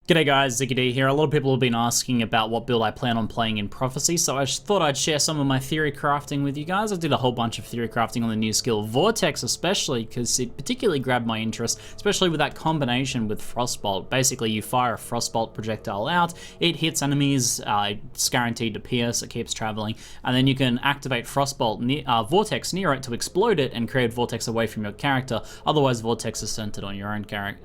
G'day guys, ZiggyD here. A lot of people have been asking about what build I plan on playing in Prophecy, so I thought I'd share some of my theory crafting with you guys. I did a whole bunch of theory crafting on the new skill Vortex especially, because it particularly grabbed my interest, especially with that combination with Frostbolt. Basically, you fire a Frostbolt projectile out, it hits enemies, it's guaranteed to pierce, it keeps traveling, and then you can activate Frostbolt Vortex near it to explode it and create Vortex away from your character. Otherwise, Vortex is centered on your own character.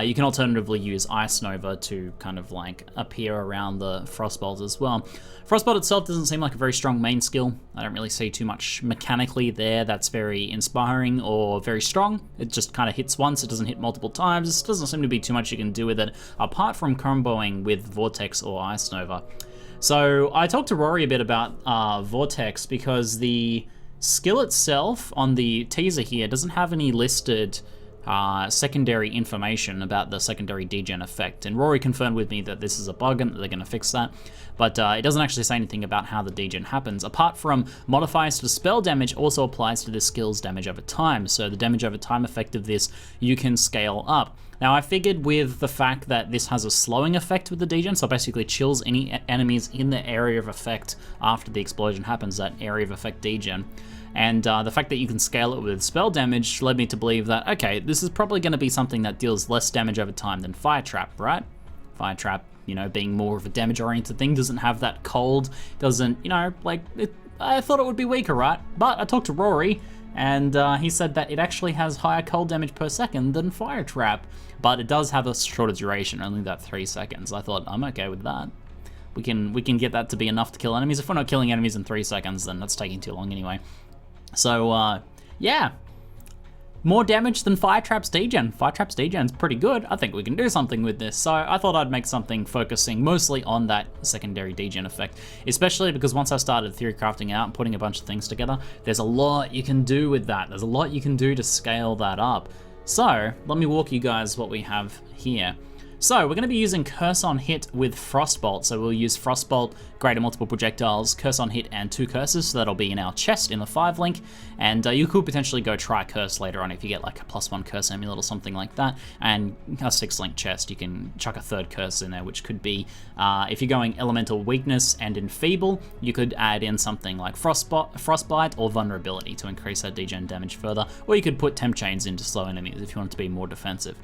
You can alternatively use Ice Nova to kind of like appear around the Frostbolt as well. Frostbolt itself doesn't seem like a very strong main skill. I don't really see too much mechanically there that's very inspiring or very strong. It just kind of hits once, it doesn't hit multiple times. There doesn't seem to be too much you can do with it apart from comboing with Vortex or Ice Nova. So I talked to Rory a bit about Vortex because the skill itself on the teaser here doesn't have any listed secondary information about the secondary degen effect, and Rory confirmed with me that this is a bug and that they're going to fix that, but it doesn't actually say anything about how the degen happens, apart from modifiers to spell damage also applies to this skill's damage over time, so the damage over time effect of this you can scale up. Now I figured with the fact that this has a slowing effect with the degen, so basically chills any enemies in the area of effect after the explosion happens, that area of effect degen. And the fact that you can scale it with spell damage led me to believe that, okay, this is probably going to be something that deals less damage over time than Fire Trap, right? Fire Trap, you know, being more of a damage-oriented thing, doesn't have that cold, doesn't, you know, like, I thought it would be weaker, right? But I talked to Rory, and he said that it actually has higher cold damage per second than Fire Trap, but it does have a shorter duration, only that 3 seconds. I thought, I'm okay with that. We can get that to be enough to kill enemies. If we're not killing enemies in 3 seconds, then that's taking too long anyway. So, yeah, more damage than Fire Trap's degen. Fire Trap's degen's pretty good. I think we can do something with this. So I thought I'd make something focusing mostly on that secondary degen effect, especially because once I started theory crafting out and putting a bunch of things together, there's a lot you can do with that. There's a lot you can do to scale that up. So let me walk you guys what we have here. So we're going to be using Curse on Hit with Frostbolt. So we'll use Frostbolt, greater multiple projectiles, Curse on Hit, and 2 curses. So that'll be in our chest in the 5 link. And you could potentially go try Curse later on if you get like a +1 curse amulet or something like that. And a 6 link chest, you can chuck a 3rd curse in there, which could be, if you're going Elemental Weakness and Enfeeble, you could add in something like Frostbite or Vulnerability to increase that degen damage further. Or you could put Temp Chains in to slow enemies if you want it to be more defensive.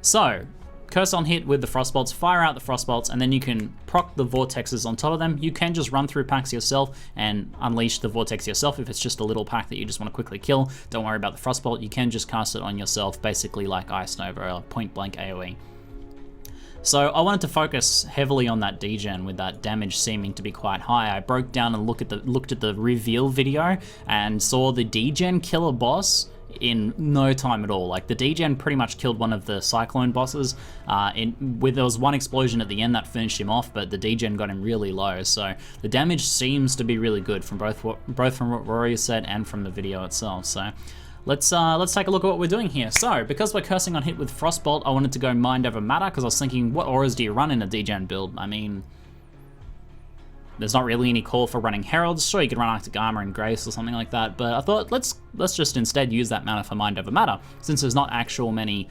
So, Curse on Hit with the Frostbolts, fire out the Frostbolts, and then you can proc the Vortexes on top of them. You can just run through packs yourself and unleash the Vortex yourself if it's just a little pack that you just want to quickly kill. Don't worry about the Frostbolt, you can just cast it on yourself, basically like Ice Nova or point blank AoE. So I wanted to focus heavily on that degen with that damage seeming to be quite high. I broke down and looked at the reveal video and saw the degen killer boss in no time at all. Like the degen pretty much killed one of the Cyclone bosses. There was one explosion at the end that finished him off, but the degen got him really low. So the damage seems to be really good from both from what Rory said and from the video itself. So let's take a look at what we're doing here. So because we're cursing on hit with Frostbolt, I wanted to go Mind Over Matter because I was thinking, what auras do you run in a degen build? I mean, there's not really any call for running Heralds. Sure, you could run Arctic Armor and Grace or something like that, but I thought let's just instead use that mana for Mind Over Matter, since there's not actually many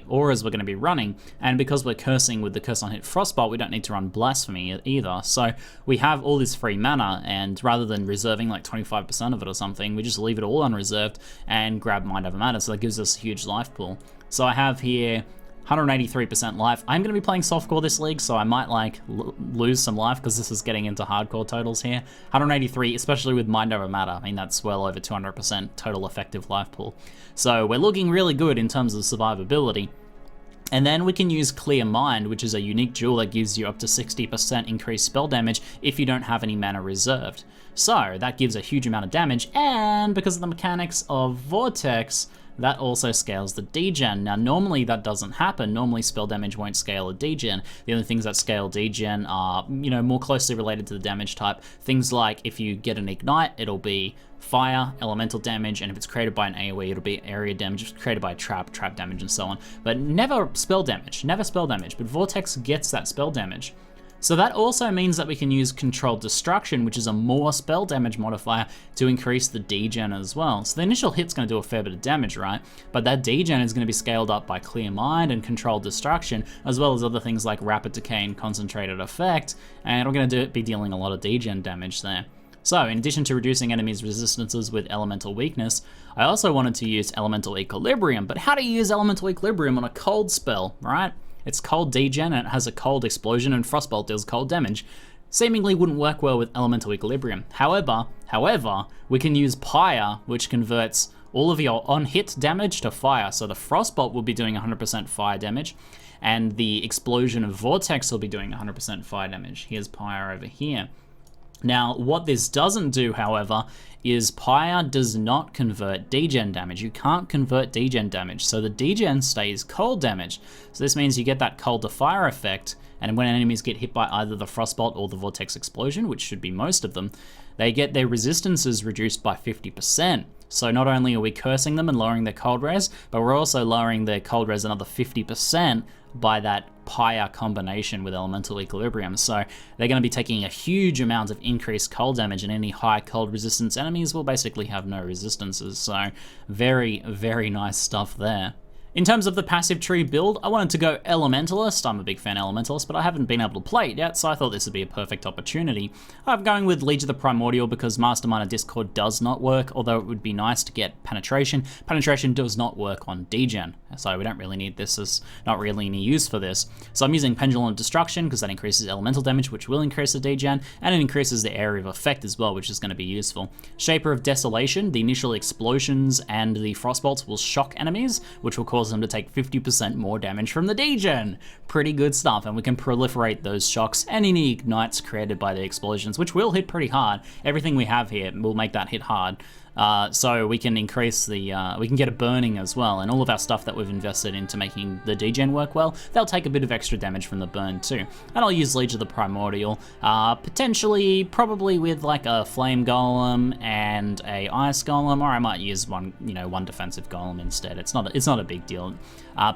auras we're going to be running, and because we're cursing with the Curse on Hit Frostbolt, we don't need to run Blasphemy either. So we have all this free mana, and rather than reserving like 25% of it or something, we just leave it all unreserved and grab Mind Over Matter, so that gives us a huge life pool. So I have here 183% life. I'm going to be playing softcore this league, so I might like lose some life because this is getting into hardcore totals here. 183, especially with Mind Over Matter. I mean, that's well over 200% total effective life pool. So we're looking really good in terms of survivability. And then we can use Clear Mind, which is a unique jewel that gives you up to 60% increased spell damage if you don't have any mana reserved. So that gives a huge amount of damage, and because of the mechanics of Vortex, that also scales the degen. Now normally that doesn't happen. Normally spell damage won't scale a degen. The only things that scale degen are, you know, more closely related to the damage type. Things like if you get an ignite, it'll be fire, elemental damage, and if it's created by an AoE, it'll be area damage. If it's created by a trap damage, and so on. But never spell damage, but Vortex gets that spell damage. So that also means that we can use Controlled Destruction, which is a more spell damage modifier, to increase the degen as well. So the initial hit's going to do a fair bit of damage, right? But that degen is going to be scaled up by Clear Mind and Controlled Destruction, as well as other things like Rapid Decay and Concentrated Effect, and we're going to be dealing a lot of degen damage there. So, in addition to reducing enemies' resistances with Elemental Weakness, I also wanted to use Elemental Equilibrium. But how do you use Elemental Equilibrium on a cold spell, right? It's cold degen and it has a cold explosion, and Frostbolt deals cold damage. Seemingly wouldn't work well with Elemental Equilibrium. However, we can use Pyre, which converts all of your on-hit damage to fire. So the Frostbolt will be doing 100% fire damage, and the explosion of Vortex will be doing 100% fire damage. Here's Pyre over here. Now, what this doesn't do, however, is Pyre does not convert degen damage. You can't convert degen damage, so the degen stays cold damage. So this means you get that cold to fire effect, and when enemies get hit by either the Frostbolt or the Vortex Explosion, which should be most of them, they get their resistances reduced by 50%. So not only are we cursing them and lowering their cold res, but we're also lowering their cold res another 50% by that Pyre combination with Elemental Equilibrium. So they're going to be taking a huge amount of increased cold damage, and any high cold resistance enemies will basically have no resistances. So very, very nice stuff there. In terms of the passive tree build, I wanted to go Elementalist. I'm a big fan of Elementalist, but I haven't been able to play it yet, so I thought this would be a perfect opportunity. I'm going with Liege of the Primordial because Mastermind of Discord does not work, although it would be nice to get Penetration. Penetration does not work on degen, so we don't really need this. There's not really any use for this. So I'm using Pendulum of Destruction because that increases elemental damage, which will increase the degen, and it increases the area of effect as well, which is going to be useful. Shaper of Desolation, the initial explosions and the Frostbolts will shock enemies, which will cause them to take 50% more damage from the degen. Pretty good stuff, and we can proliferate those shocks and any ignites created by the explosions, which will hit pretty hard. Everything we have here will make that hit hard. So we can increase the, we can get a burning as well, and all of our stuff that we've invested into making the degen work well, they'll take a bit of extra damage from the burn too. And I'll use Liege of the Primordial, potentially, probably with like a Flame Golem and a Ice Golem, or I might use one, one defensive Golem instead. It's not a big deal.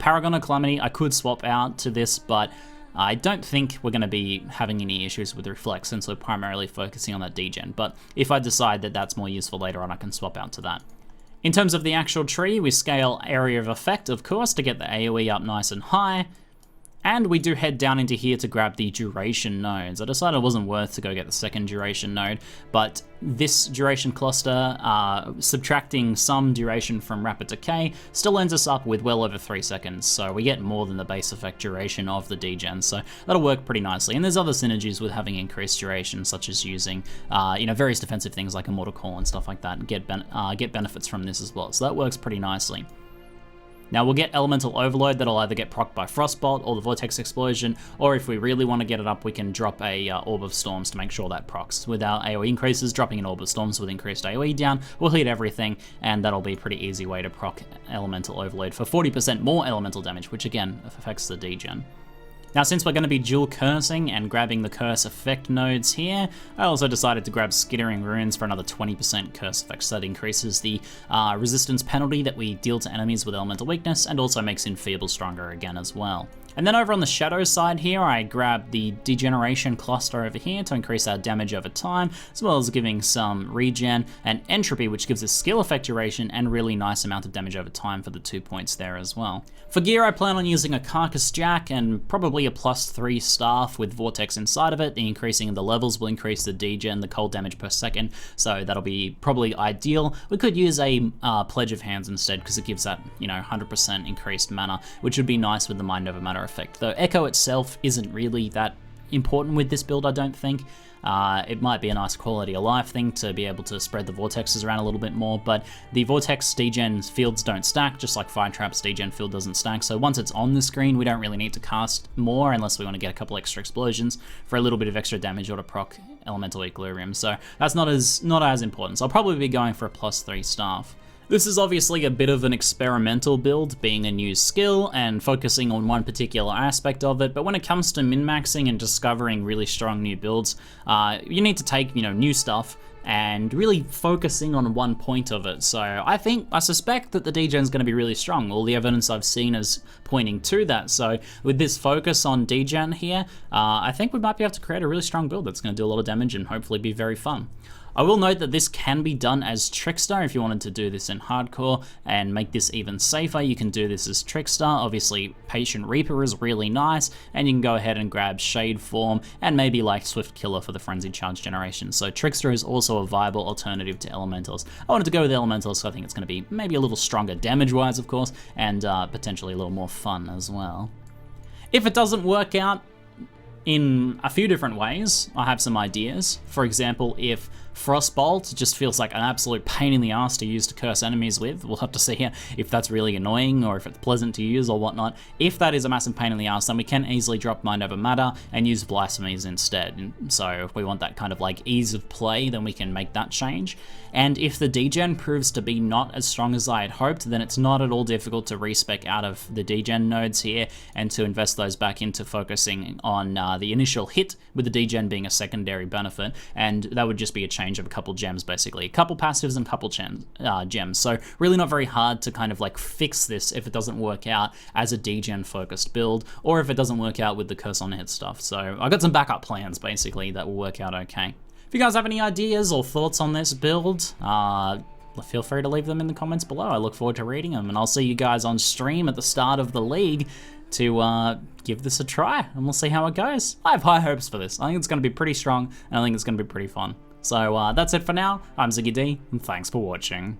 Paragon of Calamity, I could swap out to this, but I don't think we're going to be having any issues with Reflect since we're primarily focusing on that degen, but if I decide that that's more useful later on, I can swap out to that. In terms of the actual tree, we scale Area of Effect, of course, to get the AoE up nice and high, and we do head down into here to grab the duration nodes. I decided it wasn't worth to go get the second duration node, but this duration cluster, subtracting some duration from Rapid Decay, still ends us up with well over 3 seconds, so we get more than the base effect duration of the degen, so that'll work pretty nicely. And there's other synergies with having increased duration, such as using, various defensive things like Immortal Call and stuff like that, and get benefits from this as well, so that works pretty nicely. Now we'll get Elemental Overload that'll either get procced by Frostbolt or the Vortex Explosion, or if we really want to get it up, we can drop a Orb of Storms to make sure that procs. With our AoE increases, dropping an Orb of Storms with increased AoE down will hit everything, and that'll be a pretty easy way to proc Elemental Overload for 40% more elemental damage, which again affects the degen. Now, since we're going to be dual cursing and grabbing the curse effect nodes here, I also decided to grab Skittering Runes for another 20% curse effect, so that increases the resistance penalty that we deal to enemies with elemental weakness, and also makes Enfeeble stronger again as well. And then over on the shadow side here, I grabbed the Degeneration cluster over here to increase our damage over time, as well as giving some regen and entropy, which gives us skill effect duration and really nice amount of damage over time for the 2 points there as well. For gear, I plan on using a Carcass Jack and probably a +3 staff with Vortex inside of it. The increasing the levels will increase the degen, the cold damage per second, so that'll be probably ideal. We could use a Pledge of Hands instead, because it gives that 100% increased mana, which would be nice with the Mind Over Matter effect. Though Echo itself isn't really that important with this build, I don't think. It might be a nice quality of life thing to be able to spread the vortexes around a little bit more, but the vortex degen fields don't stack, just like Fire Trap's degen field doesn't stack, so once it's on the screen, we don't really need to cast more unless we want to get a couple extra explosions for a little bit of extra damage or to proc Elemental Equilibrium, so that's not as important. So I'll probably be going for a +3 staff. This is obviously a bit of an experimental build, being a new skill and focusing on one particular aspect of it, but when it comes to min-maxing and discovering really strong new builds, you need to take new stuff, and really focusing on one point of it. So I suspect that the Degen's going to be really strong. All the evidence I've seen is pointing to that. So with this focus on Degen here, I think we might be able to create a really strong build that's going to do a lot of damage and hopefully be very fun. I will note that this can be done as Trickster. If you wanted to do this in hardcore and make this even safer, you can do this as Trickster. Obviously, Patient Reaper is really nice, and you can go ahead and grab Shade Form and maybe like Swift Killer for the Frenzy Charge generation. So Trickster is also a viable alternative to Elementalist. I wanted to go with Elementalist, so I think it's going to be maybe a little stronger damage-wise, of course, and potentially a little more fun as well. If it doesn't work out in a few different ways, I have some ideas. For example, if Frostbolt just feels like an absolute pain in the ass to use to curse enemies with, we'll have to see if that's really annoying or if it's pleasant to use or whatnot. If that is a massive pain in the ass, then we can easily drop Mind Over Matter and use Blasphemies instead. So if we want that kind of like ease of play, then we can make that change. And if the Degen proves to be not as strong as I had hoped, then it's not at all difficult to respec out of the Degen nodes here and to invest those back into focusing on the initial hit, with the Degen being a secondary benefit, and that would just be a change of a couple gems basically. A couple passives and a couple gems. So really not very hard to kind of like fix this if it doesn't work out as a Degen focused build, or if it doesn't work out with the curse on hit stuff. So I got some backup plans basically that will work out okay. If you guys have any ideas or thoughts on this build, feel free to leave them in the comments below. I look forward to reading them, and I'll see you guys on stream at the start of the league to give this a try, and we'll see how it goes. I have high hopes for this. I think it's going to be pretty strong, and I think it's going to be pretty fun. So that's it for now. I'm ZiggyD, and thanks for watching.